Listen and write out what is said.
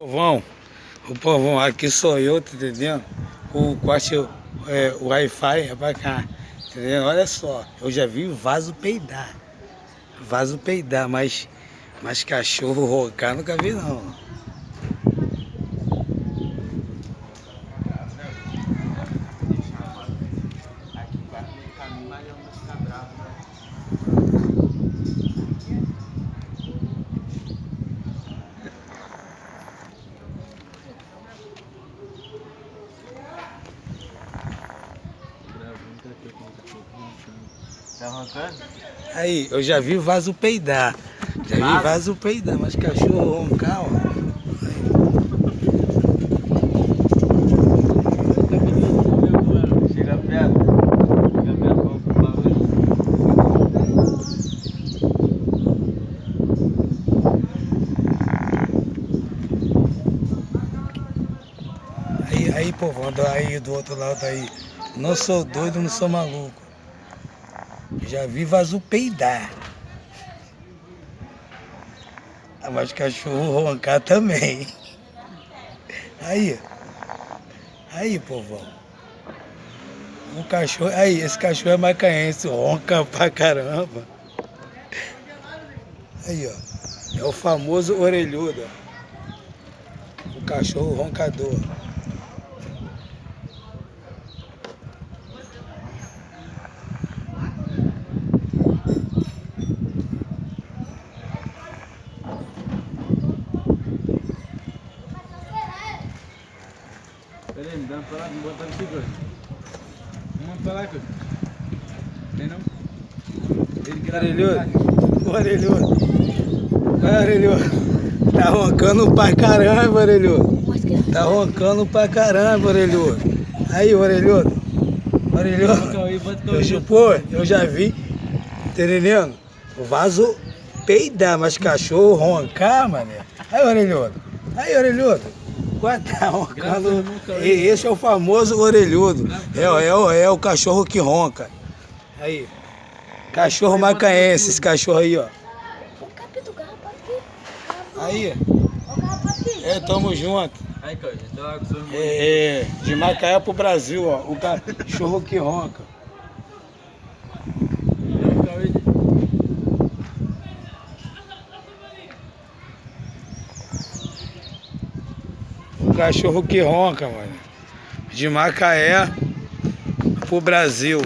O povão, aqui sou eu, tá entendendo? O corte, o Wi-Fi é pra cá, tá entendendo? Olha só, eu já vi vaso peidar, mas cachorro roncar nunca vi não. Tá roncando? Aí, eu já vi vaso peidar, mas cachorro roncar, ó. Chega perto, vamos pro bagulho. Aí, povão, aí do outro lado aí. Não sou doido, não sou maluco. Já vi vaso peidar. Mas cachorro roncar também. Aí, povão. O cachorro, aí, esse cachorro é macaense, ronca pra caramba. Aí, ó. É o famoso orelhudo, ó. O cachorro roncador. Pera aí, me dá uma parada, me botar aqui, coisa. Vamos pra lá, coisa. Tem não? Orelhudo. Tá roncando pra caramba, orelhudo. Tá roncando pra caramba, orelhudo. Aí, orelhudo. Eu já vi, tá entendendo? O vaso peidar, mas cachorro roncar, mané. Aí, orelhudo. Tá roncando. Esse é o famoso orelhudo. É o cachorro que ronca. Aí. Cachorro macaense, esse cachorro aí, ó. Aí. Tamo junto. Aí, coisa, tô lá com o seu De Macaé pro Brasil, ó. O cachorro que ronca. O cachorro que ronca, mano. De Macaé pro Brasil.